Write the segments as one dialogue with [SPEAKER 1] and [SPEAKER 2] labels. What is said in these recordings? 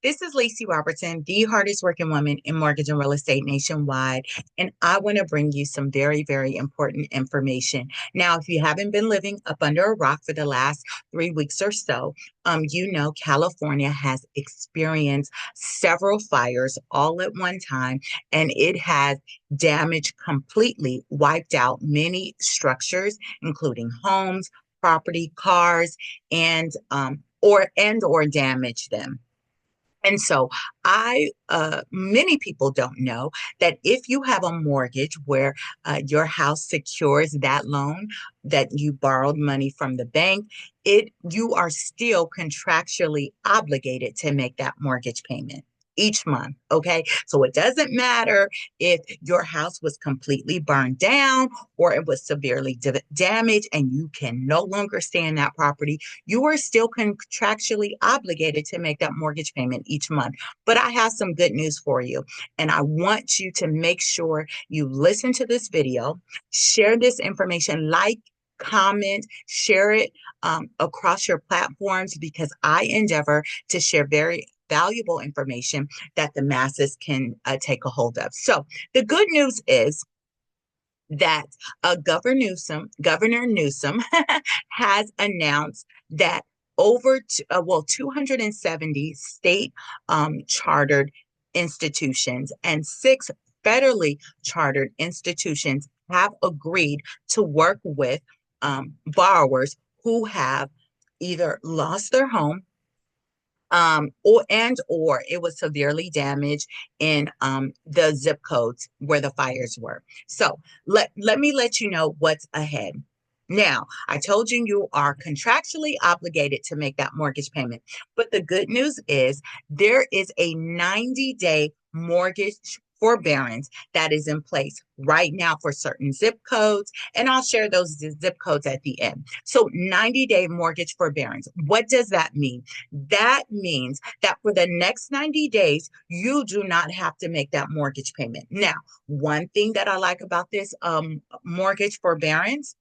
[SPEAKER 1] This is Lacy Robertson, the hardest working woman in mortgage and real estate nationwide. And I want to bring you some very, very important information. Now, if you haven't been living up under a rock for the last 3 weeks or so, you know California has experienced several fires all at one time, and it has damaged, completely wiped out many structures, including homes, property, cars, and or damaged them. And so many people don't know that if you have a mortgage where your house secures that loan that you borrowed money from the bank, you are still contractually obligated to make that mortgage payment each month. Okay. So it doesn't matter if your house was completely burned down or it was severely damaged and you can no longer stay in that property. You are still contractually obligated to make that mortgage payment each month. But I have some good news for you. And I want you to make sure you listen to this video, share this information, comment, share it across your platforms, because I endeavor to share very valuable information that the masses can take a hold of. So the good news is that Governor Newsom has announced that 270 state chartered institutions and 6 federally chartered institutions have agreed to work with borrowers who have either lost their home or it was severely damaged in the zip codes where the fires were. So let me let you know what's ahead. Now, I told you you are contractually obligated to make that mortgage payment, but the good news is there is a 90-day mortgage forbearance that is in place right now for certain zip codes, and I'll share those zip codes at the end. So 90-day mortgage forbearance. What does that mean? That means that for the next 90 days, you do not have to make that mortgage payment. Now, one thing that I like about this mortgage forbearance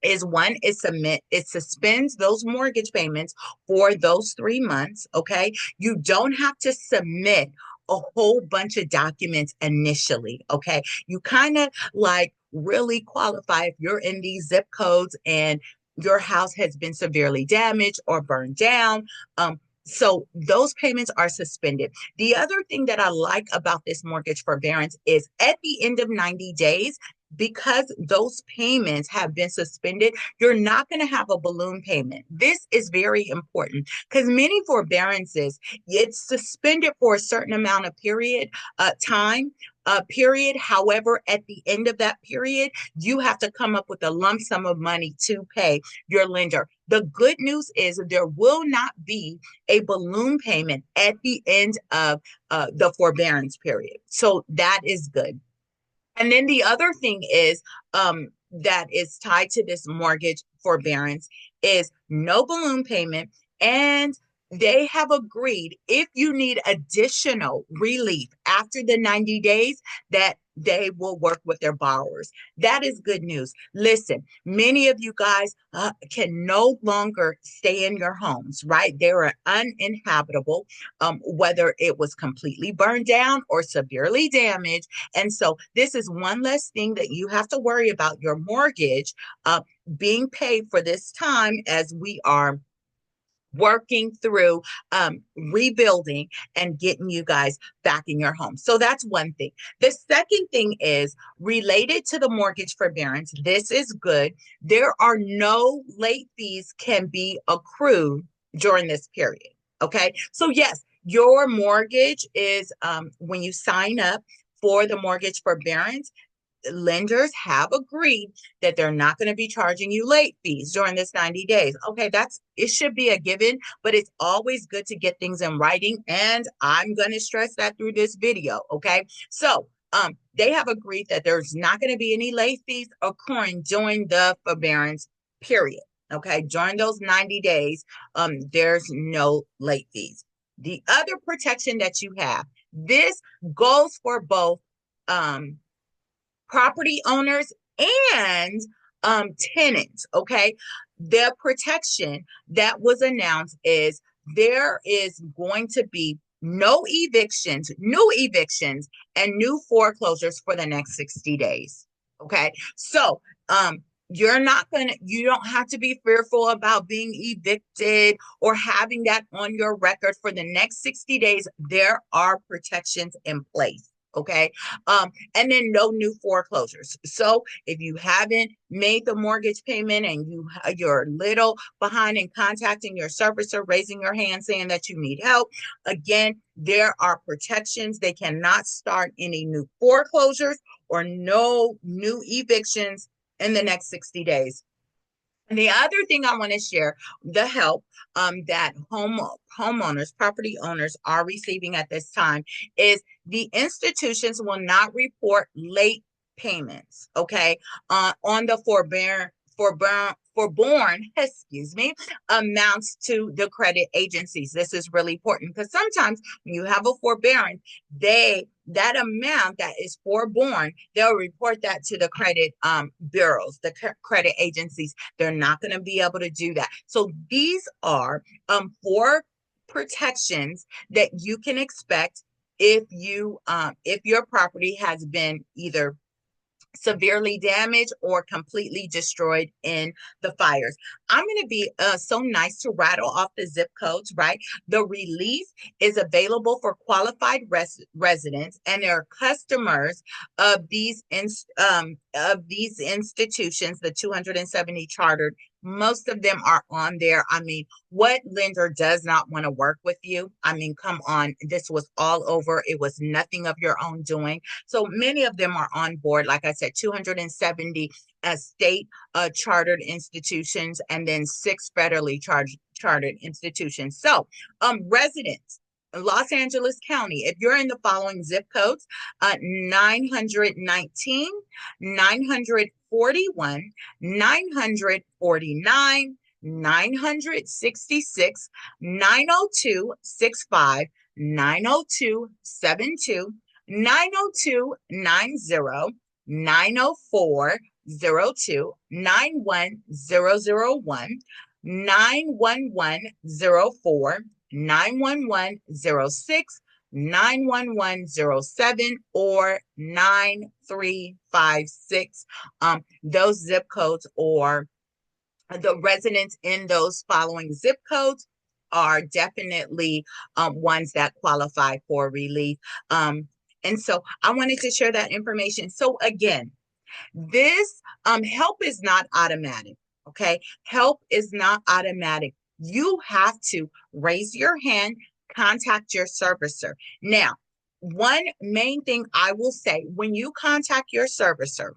[SPEAKER 1] is it suspends those mortgage payments for those 3 months. Okay. You don't have to submit a whole bunch of documents initially. Okay. You kind of like really qualify if you're in these zip codes and your house has been severely damaged or burned down. So those payments are suspended. The other thing that I like about this mortgage forbearance is at the end of 90 days, because those payments have been suspended, you're not going to have a balloon payment. This is very important because many forbearances, it's suspended for a certain amount of time. Period. However, at the end of that period, you have to come up with a lump sum of money to pay your lender. The good news is there will not be a balloon payment at the end of the forbearance period. So that is good. And then the other thing is that is tied to this mortgage forbearance is no balloon payment. And they have agreed if you need additional relief after the 90 days that they will work with their borrowers. That is good news. Listen, many of you guys can no longer stay in your homes, right? They are uninhabitable, whether it was completely burned down or severely damaged. And so this is one less thing that you have to worry about your mortgage being paid for this time as we are working through rebuilding and getting you guys back in your home. So that's one thing. The second thing is related to the mortgage forbearance. This is good. There are no late fees can be accrued during this period. Okay. So yes, your mortgage is when you sign up for the mortgage forbearance, lenders have agreed that they're not going to be charging you late fees during this 90 days. Okay, it should be a given, but it's always good to get things in writing. And I'm going to stress that through this video. Okay, so they have agreed that there's not going to be any late fees occurring during the forbearance period. Okay, during those 90 days, there's no late fees. The other protection that you have, this goes for both property owners and tenants. Okay, the protection that was announced is there is going to be no evictions, new evictions, and new foreclosures for the next 60 days. Okay. So, you don't have to be fearful about being evicted or having that on your record for the next 60 days. There are protections in place. Okay. And then no new foreclosures. So if you haven't made the mortgage payment and you're a little behind in contacting your servicer, raising your hand saying that you need help, again, there are protections. They cannot start any new foreclosures or no new evictions in the next 60 days. And the other thing I want to share, the help that homeowners, property owners are receiving at this time is the institutions will not report late payments, okay, on the forborn, excuse me, amounts to the credit agencies. This is really important because sometimes when you have a forbearance, that amount that is forborn, they'll report that to the credit bureaus, the credit agencies. They're not going to be able to do that. So these are four protections that you can expect if your property has been either severely damaged or completely destroyed in the fires. I'm going to be so nice to rattle off the zip codes, right? The relief is available for qualified residents and their customers of these institutions, the 270 chartered. Most of them are on there. I mean, what lender does not want to work with you? I mean, come on. This was all over. It was nothing of your own doing. So many of them are on board. Like I said, 270 state chartered institutions and then 6 federally chartered institutions. So residents, Los Angeles County, if you're in the following zip codes, 919, 941, 949, 966, 90265, 90272, 90290, 90402, 91001, 91104, 91106, 91107, or 9356. Those zip codes or the residents in those following zip codes are definitely ones that qualify for relief. And so I wanted to share that information. So again, this help is not automatic. Okay. Help is not automatic. You have to raise your hand, contact your servicer. Now, one main thing I will say when you contact your servicer,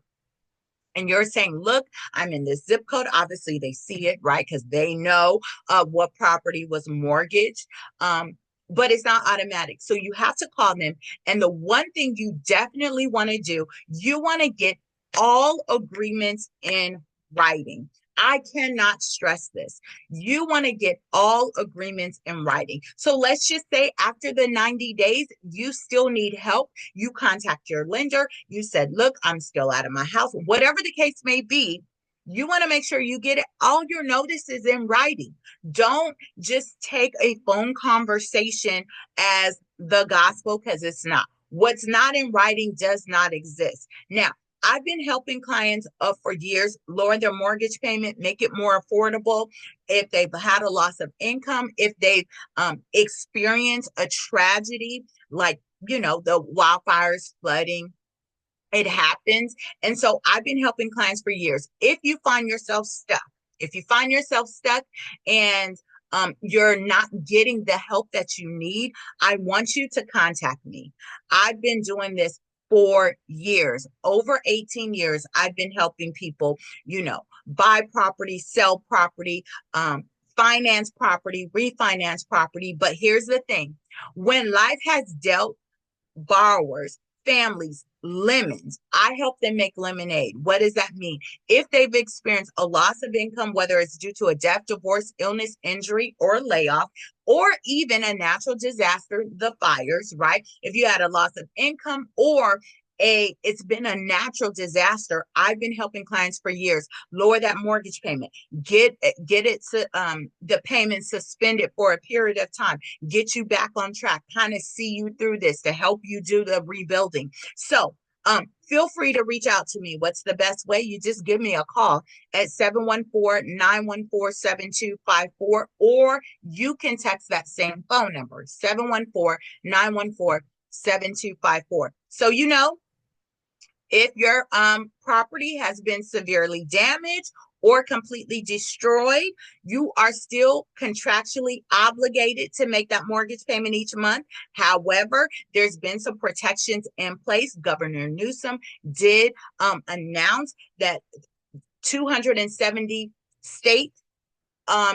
[SPEAKER 1] and you're saying, look, I'm in this zip code. Obviously, they see it, right? Because they know what property was mortgaged. But it's not automatic. So you have to call them. And the one thing you definitely want to do, you want to get all agreements in writing. I cannot stress this. You want to get all agreements in writing. So let's just say after the 90 days, you still need help. You contact your lender. You said, look, I'm still out of my house. Whatever the case may be, you want to make sure you get all your notices in writing. Don't just take a phone conversation as the gospel, because it's not. What's not in writing does not exist. Now, I've been helping clients for years lower their mortgage payment, make it more affordable. If they've had a loss of income, if they've experienced a tragedy like, the wildfires, flooding, it happens. And so I've been helping clients for years. If you find yourself stuck, and you're not getting the help that you need, I want you to contact me. I've been doing this for years, over 18 years. I've been helping people, buy property, sell property, finance property, refinance property. But here's the thing. When life has dealt borrowers, families, lemons, I help them make lemonade. What does that mean? If they've experienced a loss of income, whether it's due to a death, divorce, illness, injury, or layoff, or even a natural disaster, the fires, right? If you had a loss of income, or it's been a natural disaster. I've been helping clients for years lower that mortgage payment, get it the payment suspended for a period of time, get you back on track, kind of see you through this to help you do the rebuilding. So feel free to reach out to me. What's the best way? You just give me a call at 714-914-7254, or you can text that same phone number, 714-914-7254. So, if your property has been severely damaged or completely destroyed, you are still contractually obligated to make that mortgage payment each month. However, there's been some protections in place. Governor Newsom did announce that 270 state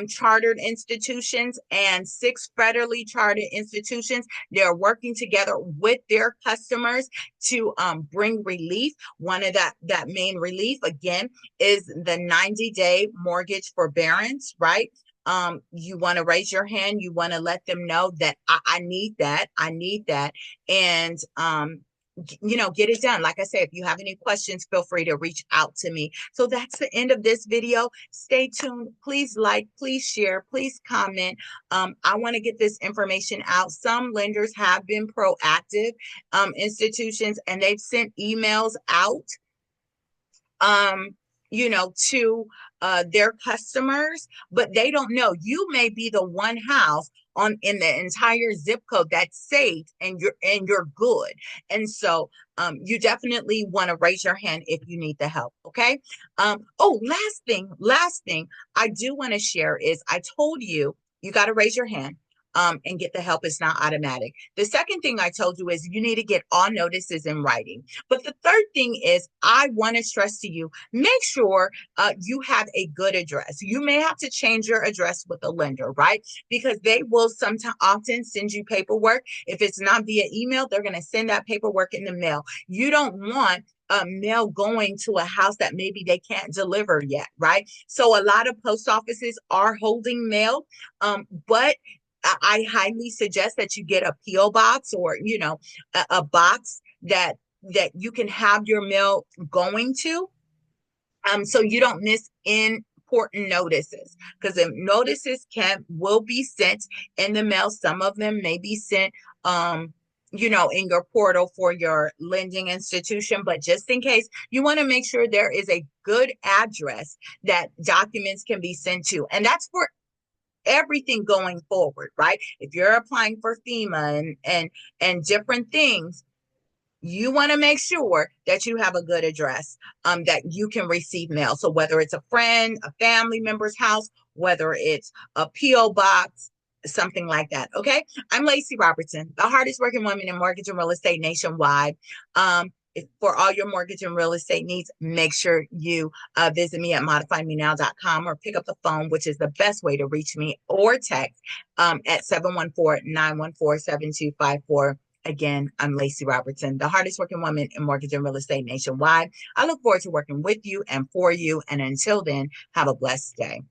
[SPEAKER 1] chartered institutions and 6 federally chartered institutions, they're working together with their customers to bring relief. One of that main relief, again, is the 90-day mortgage forbearance, right? You want to raise your hand, you want to let them know that I need that, and get it done. Like I said, if you have any questions, feel free to reach out to me. So that's the end of this video. Stay tuned. Please like, please share, please comment. I want to get this information out. Some lenders have been proactive, institutions, and they've sent emails out to their customers, but they don't know. You may be the one house in the entire zip code that's saved, and you're good. And so you definitely want to raise your hand if you need the help. Okay. Last thing I do want to share is I told you got to raise your hand and get the help. It's not automatic. The second thing I told you is you need to get all notices in writing. But the third thing is I want to stress to you, make sure you have a good address. You may have to change your address with a lender, right? Because they will often send you paperwork. If it's not via email, they're going to send that paperwork in the mail. You don't want mail going to a house that maybe they can't deliver yet, right? So a lot of post offices are holding mail, but I highly suggest that you get a P.O. box, or a box that you can have your mail going to, so you don't miss important notices, because the notices will be sent in the mail. Some of them may be sent in your portal for your lending institution, but just in case, you want to make sure there is a good address that documents can be sent to. And that's for everything going forward, right? If you're applying for FEMA and different things, you want to make sure that you have a good address that you can receive mail. So whether it's a friend, a family member's house, whether it's a P.O. box, something like that. Okay. I'm Lacy Robertson, the hardest working woman in mortgage and real estate nationwide. For all your mortgage and real estate needs, make sure you visit me at modifymenow.com, or pick up the phone, which is the best way to reach me, or text at 714-914-7254. Again, I'm Lacy Robertson, the hardest working woman in mortgage and real estate nationwide. I look forward to working with you and for you. And until then, have a blessed day.